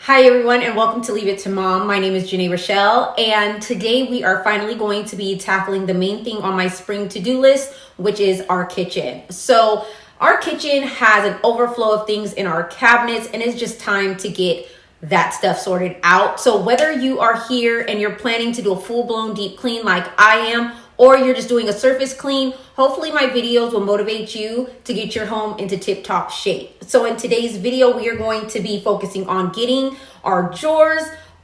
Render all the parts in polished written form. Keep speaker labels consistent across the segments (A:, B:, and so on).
A: Hi everyone and welcome to Leave It to Mom. My name is Janay.Rachelle and today we are finally going to be tackling the main thing on my spring to-do list, which is our kitchen. So our kitchen has an overflow of things in our cabinets and it's just time to get that stuff sorted out. So whether you are here and you're planning to do a full-blown deep clean like I am, or you're just doing a surface clean, hopefully my videos will motivate you to get your home into tip-top shape. So in today's video, we are going to be focusing on getting our drawers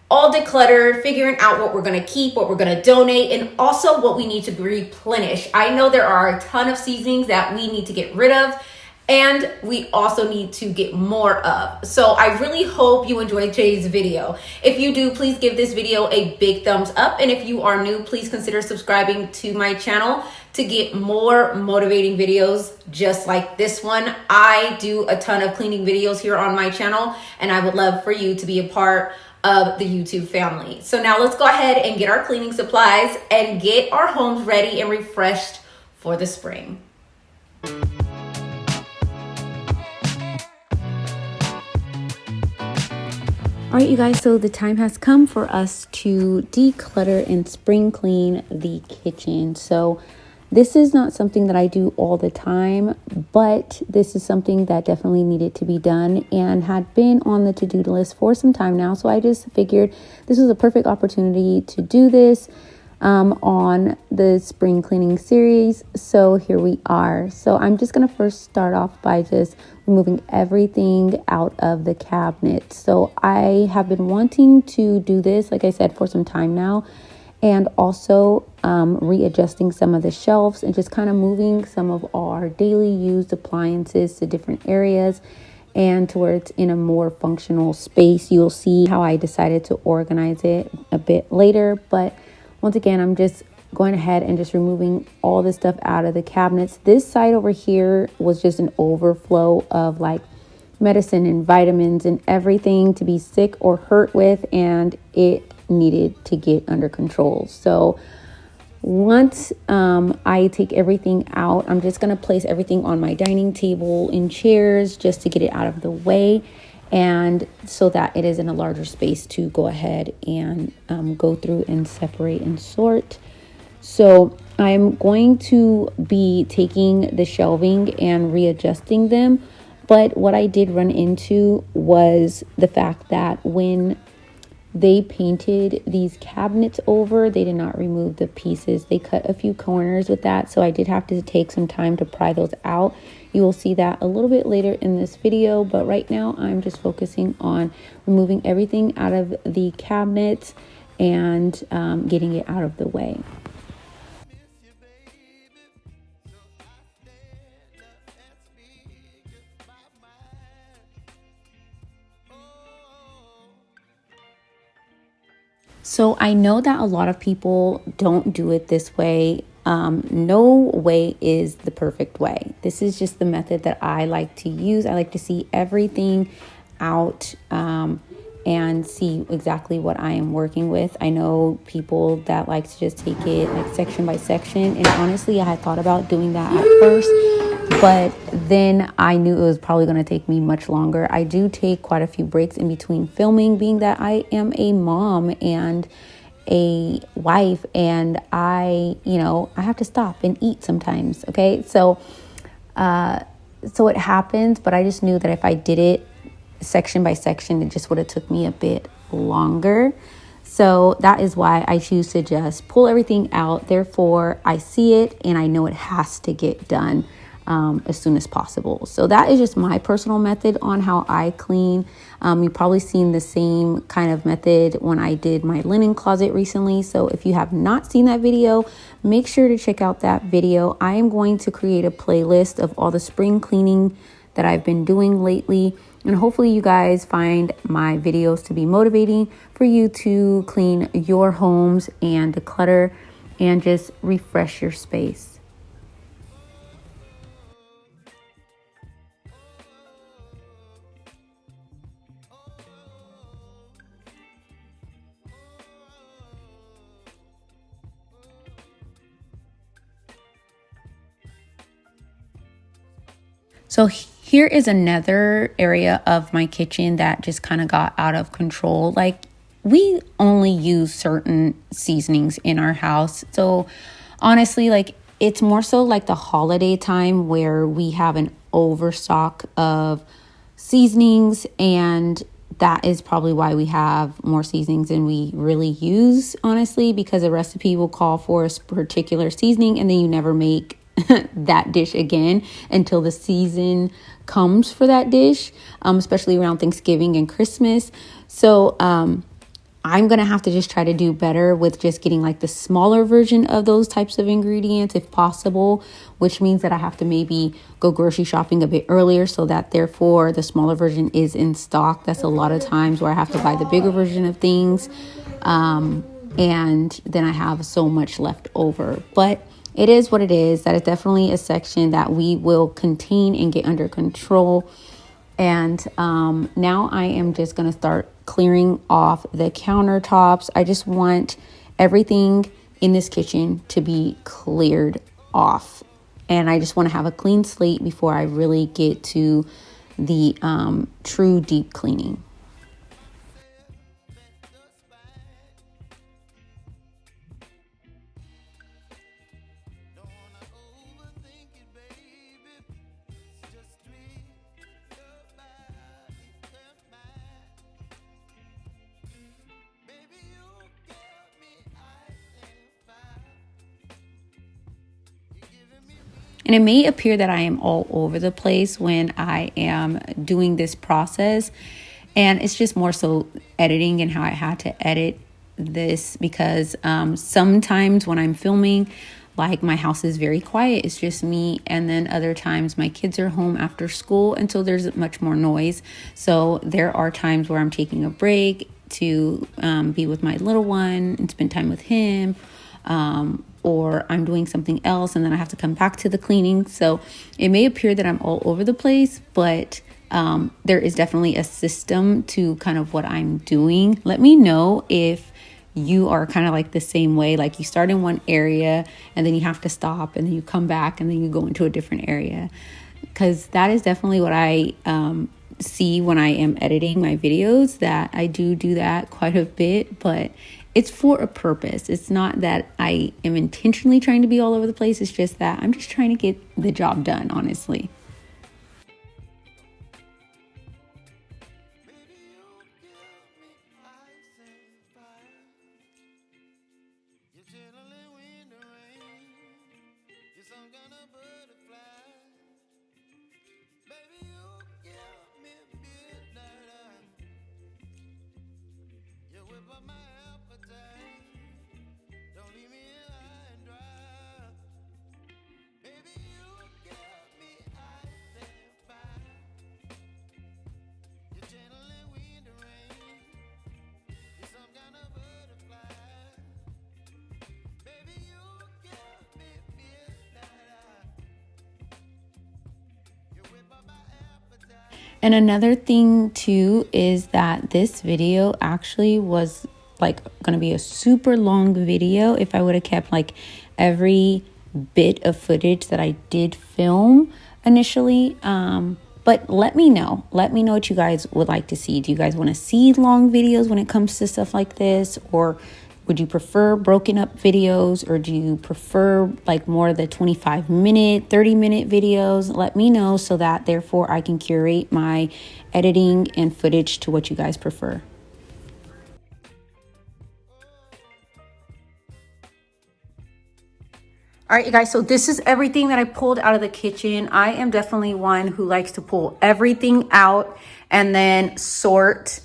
A: all decluttered, figuring out what we're gonna keep, what we're gonna donate, and also what we need to replenish. I know there are a ton of seasonings that we need to get rid of, and we also need to get more of. So I really hope you enjoyed today's video. If you do, please give this video a big thumbs up. And if you are new, please consider subscribing to my channel to get more motivating videos just like this one. I do a ton of cleaning videos here on my channel, and I would love for you to be a part of the YouTube family. So now let's go ahead and get our cleaning supplies and get our homes ready and refreshed for the spring. All right, you guys, so the time has come for us to declutter and spring clean the kitchen. So this is not something that I do all the time, but this is something that definitely needed to be done and had been on the to-do list for some time now. So I just figured this was a perfect opportunity to do this on the spring cleaning series. So here we are. So I'm just going to first start off by just removing everything out of the cabinet. So I have been wanting to do this, like I said, for some time now, and also readjusting some of the shelves and just kind of moving some of our daily used appliances to different areas and to where it's in a more functional space. You'll see how I decided to organize it a bit later, but once again, I'm just going ahead and just removing all this stuff out of the cabinets. This side over here was just an overflow of like medicine and vitamins and everything to be sick or hurt with, and it needed to get under control. So once I take everything out, I'm just going to place everything on my dining table in chairs just to get it out of the way, and so that it is in a larger space to go ahead and go through and separate and sort. So I'm going to be taking the shelving and readjusting them. But what I did run into was the fact that when they painted these cabinets over, they did not remove the pieces. They cut a few corners with that. So I did have to take some time to pry those out. You will see that a little bit later in this video. But right now I'm just focusing on removing everything out of the cabinets and getting it out of the way. So I know that a lot of people don't do it this way. No way is the perfect way. This is just the method that I like to use. I like to see everything out and see exactly what I am working with. I know people that like to just take it like section by section. And honestly, I had thought about doing that at first, but then I knew it was probably going to take me much longer. I do take quite a few breaks in between filming, being that I am a mom and a wife, and I have to stop and eat sometimes. Okay. So it happens, but I just knew that if I did it section by section, it just would have took me a bit longer. So that is why I choose to just pull everything out. Therefore, I see it and I know it has to get done as soon as possible. So that is just my personal method on how I clean. You've probably seen the same kind of method when I did my linen closet recently. So if you have not seen that video, make sure to check out that video. I am going to create a playlist of all the spring cleaning that I've been doing lately. And hopefully you guys find my videos to be motivating for you to clean your homes and declutter and just refresh your space. So here is another area of my kitchen that just kind of got out of control. Like, we only use certain seasonings in our house. So honestly, like, it's more so like the holiday time where we have an overstock of seasonings, and that is probably why we have more seasonings than we really use, honestly, because a recipe will call for a particular seasoning and then you never make that dish again until the season comes for that dish, especially around Thanksgiving and Christmas. So I'm going to have to just try to do better with just getting like the smaller version of those types of ingredients if possible, which means that I have to maybe go grocery shopping a bit earlier so that therefore the smaller version is in stock. That's a lot of times where I have to buy the bigger version of things. And then I have so much left over. But it is what it is. That is definitely a section that we will contain and get under control. And now I am just going to start clearing off the countertops. I just want everything in this kitchen to be cleared off. And I just want to have a clean slate before I really get to the true deep cleaning. And it may appear that I am all over the place when I am doing this process. And it's just more so editing and how I had to edit this because sometimes when I'm filming, like, my house is very quiet. It's just me. And then other times my kids are home after school. And so there's much more noise. So there are times where I'm taking a break to be with my little one and spend time with him. Or I'm doing something else and then I have to come back to the cleaning. So it may appear that I'm all over the place, but there is definitely a system to kind of what I'm doing. Let me know if you are kind of like the same way, like you start in one area and then you have to stop and then you come back and then you go into a different area, because that is definitely what I see when I am editing my videos, that I do that quite a bit, but it's for a purpose. It's not that I am intentionally trying to be all over the place. It's just that I'm just trying to get the job done, honestly. And another thing too is that this video actually was like going to be a super long video if I would have kept like every bit of footage that I did film initially. But let me know what you guys would like to see. Do you guys want to see long videos when it comes to stuff like this? Or would you prefer broken up videos? Or do you prefer like more of the 25-minute, 30-minute videos? Let me know so that therefore I can curate my editing and footage to what you guys prefer. All right, you guys, so this is everything that I pulled out of the kitchen. I am definitely one who likes to pull everything out and then sort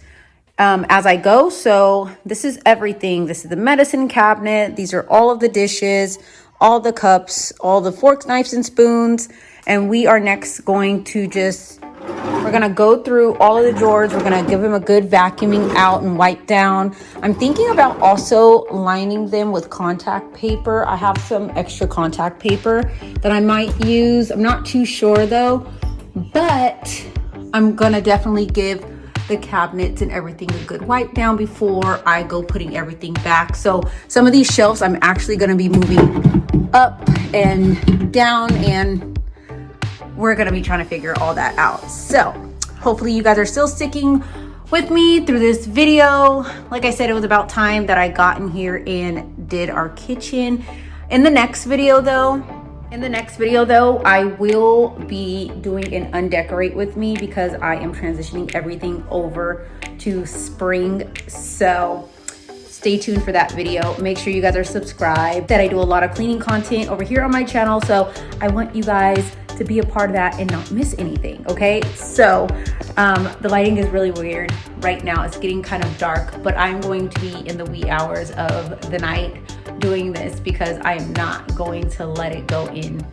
A: as I go. So this is everything. This is the medicine cabinet. These are all of the dishes, all the cups, all the forks, knives, and spoons. And we are next going to we're going to go through all of the drawers. We're going to give them a good vacuuming out and wipe down. I'm thinking about also lining them with contact paper. I have some extra contact paper that I might use. I'm not too sure though, but I'm going to definitely give the cabinets and everything a good wipe down before I go putting everything back. So some of these shelves I'm actually going to be moving up and down and we're gonna be trying to figure all that out. So hopefully you guys are still sticking with me through this video. Like I said, it was about time that I got in here and did our kitchen. In the next video though, I will be doing an undecorate with me because I am transitioning everything over to spring. So stay tuned for that video. Make sure you guys are subscribed. That I do a lot of cleaning content over here on my channel, so I want you guys to be a part of that and not miss anything, okay? So the lighting is really weird right now. It's getting kind of dark, but I'm going to be in the wee hours of the night doing this because I am not going to let it go in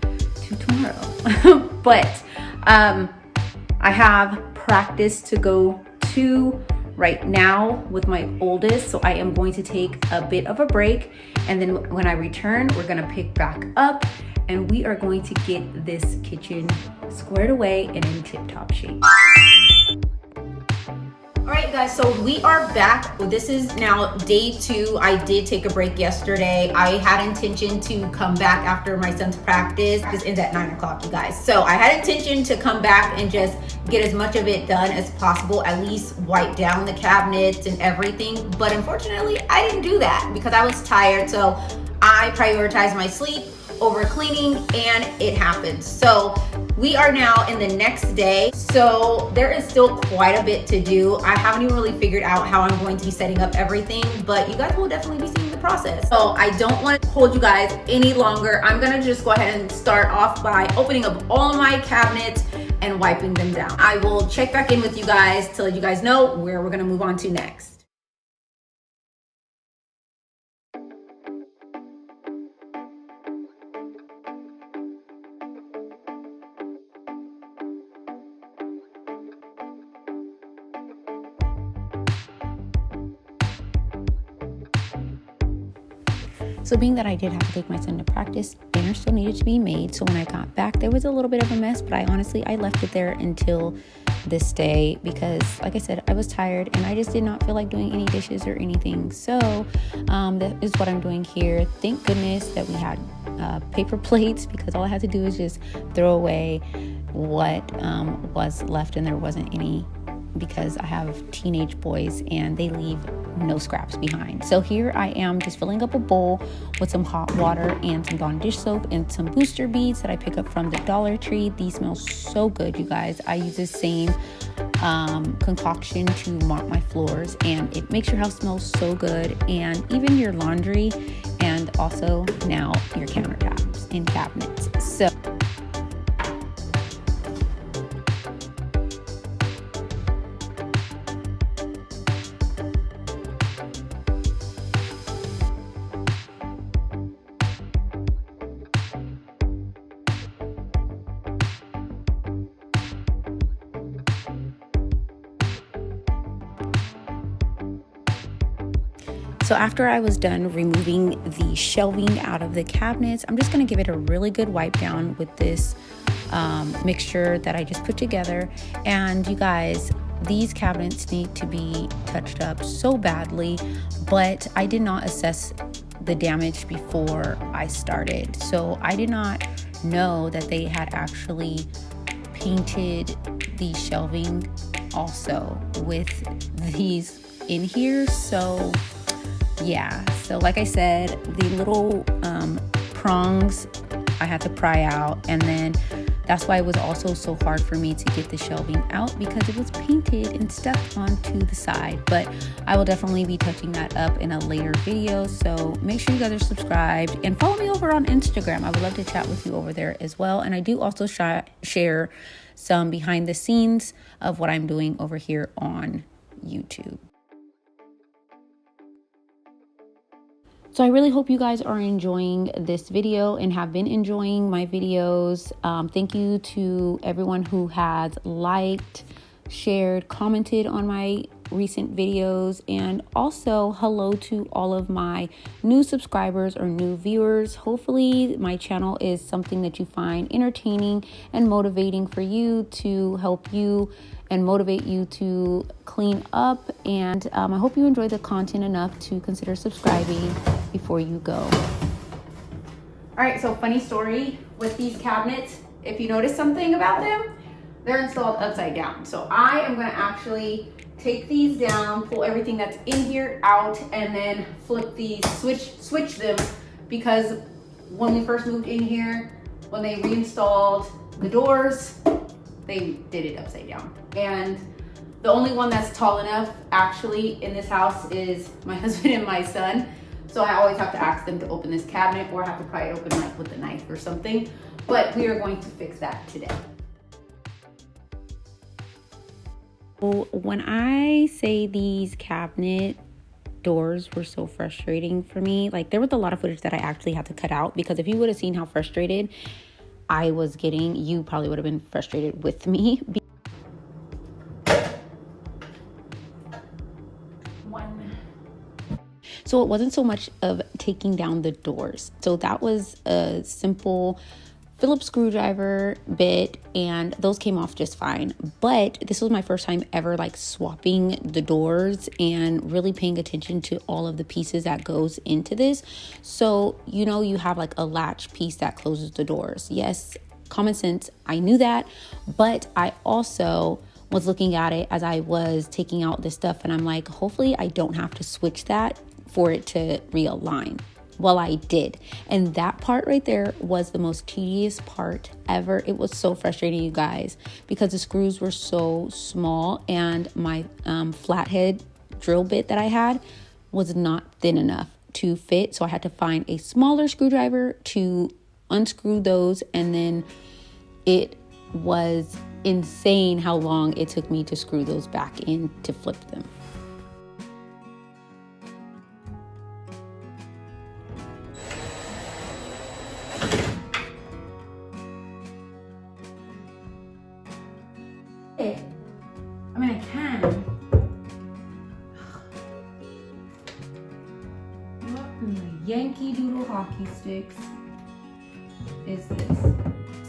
A: to tomorrow. But I have practice to go to right now with my oldest, so I am going to take a bit of a break, and then when I return, we're gonna pick back up and we are going to get this kitchen squared away and in tip-top shape. All right, guys, so we are back. This is now day 2. I did take a break yesterday. I had intention to come back after my son's practice. This ends at 9 o'clock, you guys. So I had intention to come back and just get as much of it done as possible, at least wipe down the cabinets and everything. But unfortunately, I didn't do that because I was tired. So I prioritized my sleep over cleaning, and it happened. So we are now in the next day, so there is still quite a bit to do. I haven't even really figured out how I'm going to be setting up everything, but you guys will definitely be seeing the process. So I don't want to hold you guys any longer. I'm gonna just go ahead and start off by opening up all of my cabinets and wiping them down. I will check back in with you guys to let you guys know where we're gonna move on to next. So being that I did have to take my son to practice, dinner still needed to be made. So when I got back, there was a little bit of a mess, but I left it there until this day because, like I said, I was tired and I just did not feel like doing any dishes or anything. So that is what I'm doing here. Thank goodness that we had paper plates because all I had to do was just throw away what was left, and there wasn't any because I have teenage boys and they leave no scraps behind. So here I am just filling up a bowl with some hot water and some Dawn dish soap and some booster beads that I pick up from the Dollar Tree. These smell so good, you guys. I use the same concoction to mop my floors, and it makes your house smell so good, and even your laundry, and also now your countertops and cabinets. So after I was done removing the shelving out of the cabinets, I'm just going to give it a really good wipe down with this mixture that I just put together. And you guys, these cabinets need to be touched up so badly, but I did not assess the damage before I started. So I did not know that they had actually painted the shelving also with these in here. So yeah, so like I said, the little prongs I had to pry out, and then that's why it was also so hard for me to get the shelving out because it was painted and stuck onto the side. But I will definitely be touching that up in a later video, so make sure you guys are subscribed and follow me over on Instagram. I would love to chat with you over there as well, and I do also share some behind the scenes of what I'm doing over here on YouTube. So I really hope you guys are enjoying this video and have been enjoying my videos. Thank you to everyone who has liked, shared, commented on my recent videos, and also hello to all of my new subscribers or new viewers. Hopefully my channel is something that you find entertaining and motivating for you, to help you and motivate you to clean up. And I hope you enjoy the content enough to consider subscribing before you go. All right, so funny story with these cabinets. if you notice something about them, they're installed upside down. So I am gonna actually take these down, pull everything that's in here out, and then flip these, switch them, because when we first moved in here, when they reinstalled the doors, they did it upside down. And the only one that's tall enough actually in this house is my husband and my son. So I always have to ask them to open this cabinet, or I have to pry it open like with a knife or something. But we are going to fix that today. When I say these cabinet doors were so frustrating for me, like there was a lot of footage that I actually had to cut out, because if you would have seen how frustrated I was getting, you probably would have been frustrated with me. So it wasn't so much of taking down the doors. So that was a simple Phillips screwdriver bit, and those came off just fine. But this was my first time ever like swapping the doors and really paying attention to all of the pieces that goes into this. So, you know, you have like a latch piece that closes the doors. Yes, common sense, I knew that, but I also was looking at it as I was taking out this stuff, and I'm like, hopefully I don't have to switch that for it to realign. Well, I did. And that part right there was the most tedious part ever. It was so frustrating, you guys, because the screws were so small, and my flathead drill bit that I had was not thin enough to fit. So I had to find a smaller screwdriver to unscrew those. And then it was insane how long it took me to screw those back in to flip them. I mean, I can. What in the Yankee Doodle hockey sticks is this?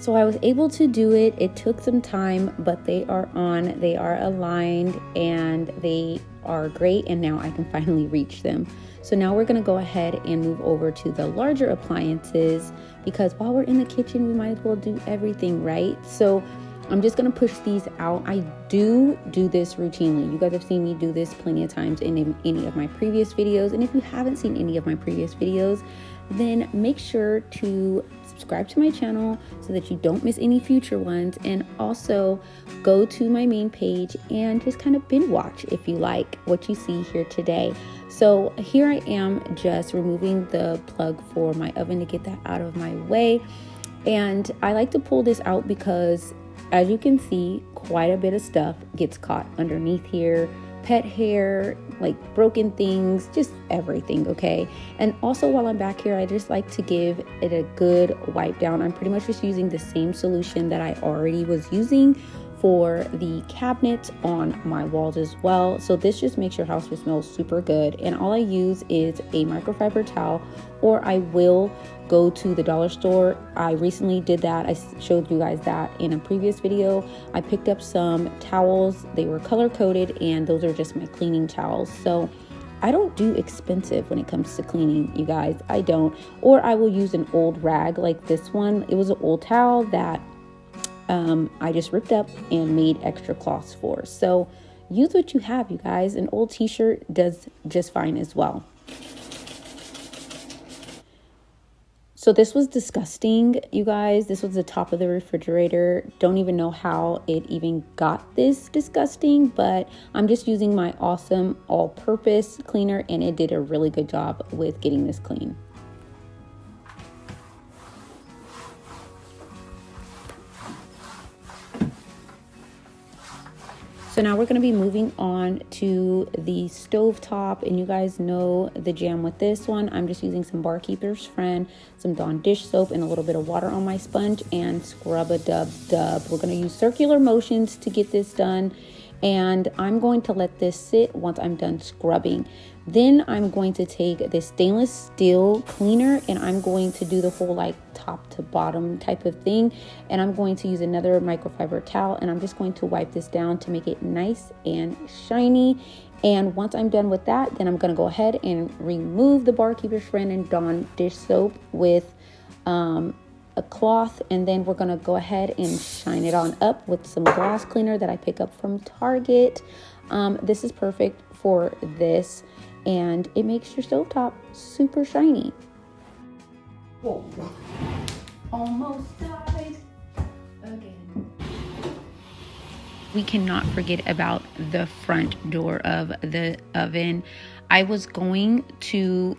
A: So I was able to do it. It took some time, but they are on, they are aligned, and they are great. And now I can finally reach them. So now we're going to go ahead and move over to the larger appliances, because while we're in the kitchen, we might as well do everything, right? So I'm just going to push these out. I do this routinely. You guys have seen me do this plenty of times in any of my previous videos. And if you haven't seen any of my previous videos, then make sure to subscribe to my channel so that you don't miss any future ones. And also go to my main page and just kind of binge watch if you like what you see here today. So here I am just removing the plug for my oven to get that out of my way. And I like to pull this out because, as you can see, quite a bit of stuff gets caught underneath here. Pet hair, like broken things, just everything, okay? And also while I'm back here, I just like to give it a good wipe down. I'm pretty much just using the same solution that I already was using for the cabinets on my walls as well. So this just makes your house smell super good. And all I use is a microfiber towel, or I will go to the dollar store. I recently did that. I showed you guys that in a previous video. I picked up some towels. They were color coded, and those are just my cleaning towels. So I don't do expensive when it comes to cleaning, you guys. I don't. Or I will use an old rag like this one. It was an old towel that I just ripped up and made extra cloths for. So use what you have, you guys. An old t-shirt does just fine as well. So this was disgusting, you guys. This was the top of the refrigerator. Don't even know how it even got this disgusting, but I'm just using my awesome all-purpose cleaner, and it did a really good job with getting this clean. So now we're going to be moving on to the stovetop, and you guys know the jam with this one. I'm just using some Barkeeper's Friend, some Dawn dish soap, and a little bit of water on my sponge, and scrub-a-dub-dub. We're going to use circular motions to get this done, and I'm going to let this sit once I'm done scrubbing. Then I'm going to take this stainless steel cleaner, and I'm going to do the whole like top to bottom type of thing. And I'm going to use another microfiber towel, and I'm just going to wipe this down to make it nice and shiny. And once I'm done with that, then I'm going to go ahead and remove the Barkeeper's Friend and Dawn dish soap with a cloth, and then we're gonna go ahead and shine it on up with some glass cleaner that I pick up from Target. This is perfect for this, and it makes your stovetop super shiny. Whoa. Almost died again. We cannot forget about the front door of the oven. I was going to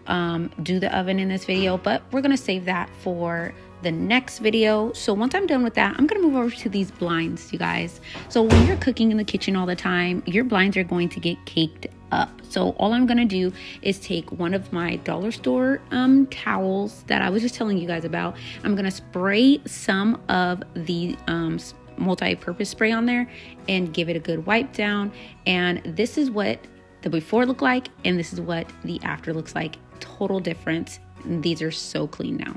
A: do the oven in this video, but we're gonna save that for the next video. So once I'm done with that, I'm gonna move over to these blinds, you guys. So when you're cooking in the kitchen all the time, your blinds are going to get caked up. So all I'm gonna do is take one of my dollar store towels that I was just telling you guys about. I'm gonna spray some of the multi-purpose spray on there and give it a good wipe down. And this is what the before looked like, and this is what the after looks like. Total difference. These are so clean now.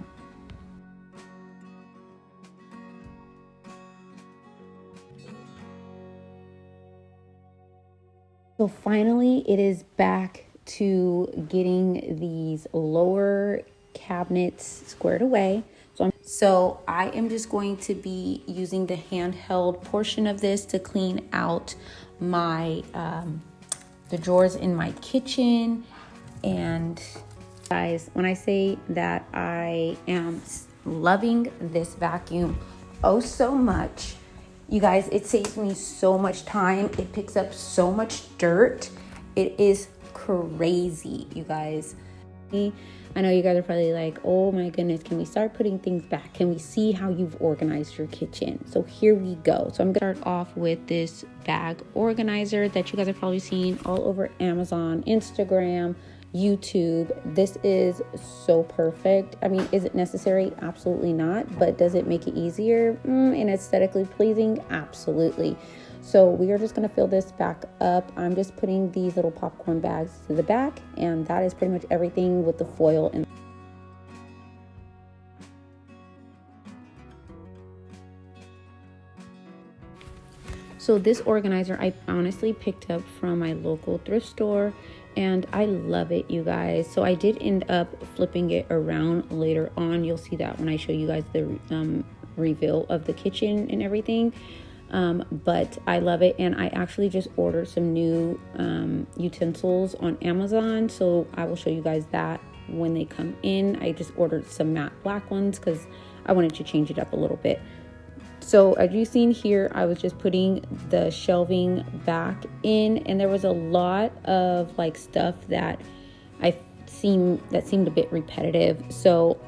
A: So finally, it is back to getting these lower cabinets squared away. So I am just going to be using the handheld portion of this to clean out my the drawers in my kitchen. And guys, when I say that I am loving this vacuum oh so much, you guys, it saves me so much time. It picks up so much dirt. It is crazy, you guys. I know you guys are probably like, oh my goodness, can we start putting things back? Can we see how you've organized your kitchen? So here we go. So I'm gonna start off with this bag organizer that you guys have probably seen all over Amazon, Instagram, YouTube. This is so perfect. I mean, is it necessary? Absolutely not. But does it make it easier and aesthetically pleasing? Absolutely. So we are just going to fill this back up. I'm just putting these little popcorn bags to the back, and that is pretty much everything with the foil. And so this organizer I honestly picked up from my local thrift store, and I love it, you guys. So I did end up flipping it around later on. You'll see that when I show you guys the reveal of the kitchen and everything. But I love it, and I actually just ordered some new utensils on Amazon, so I will show you guys that when they come in. I just ordered some matte black ones because I wanted to change it up a little bit. So as you've seen here, I was just putting the shelving back in, and there was a lot of like stuff that seemed a bit repetitive. So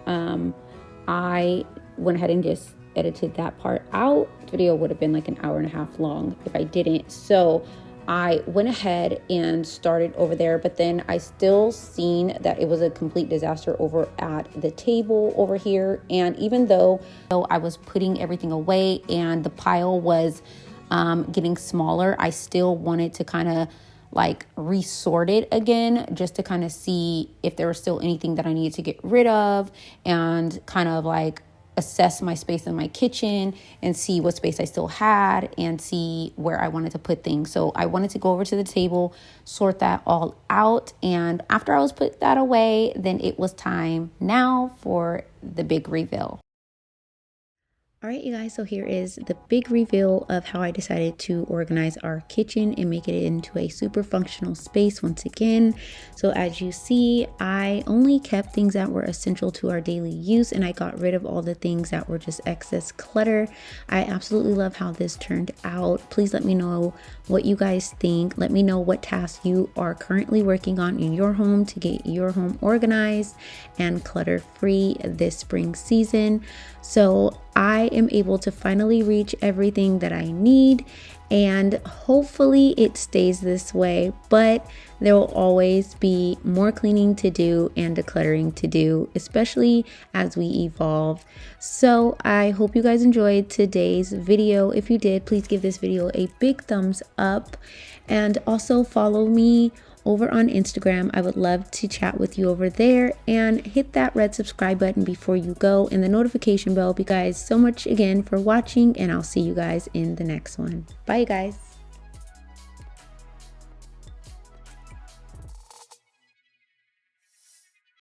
A: I went ahead and just edited that part out. The video would have been like an hour and a half long if I didn't. So I went ahead and started over there, but then I still seen that it was a complete disaster over at the table over here. And even though I was putting everything away and the pile was getting smaller, I still wanted to kind of like resort it again, just to kind of see if there was still anything that I needed to get rid of, and kind of like assess my space in my kitchen and see what space I still had and see where I wanted to put things. So I wanted to go over to the table, sort that all out. And after I was put that away, then it was time now for the big reveal. All right, you guys, so here is the big reveal of how I decided to organize our kitchen and make it into a super functional space once again. So as you see, I only kept things that were essential to our daily use, and I got rid of all the things that were just excess clutter. I absolutely love how this turned out. Please let me know what you guys think. Let me know what tasks you are currently working on in your home to get your home organized and clutter-free this spring season. So I am able to finally reach everything that I need, and hopefully it stays this way, but there will always be more cleaning to do and decluttering to do, especially as we evolve. So I hope you guys enjoyed today's video. If you did, please give this video a big thumbs up, and also follow me over on Instagram. I would love to chat with you over there, and hit that red subscribe button before you go and the notification bell. You guys so much again for watching, and I'll see you guys in the next one. Bye guys.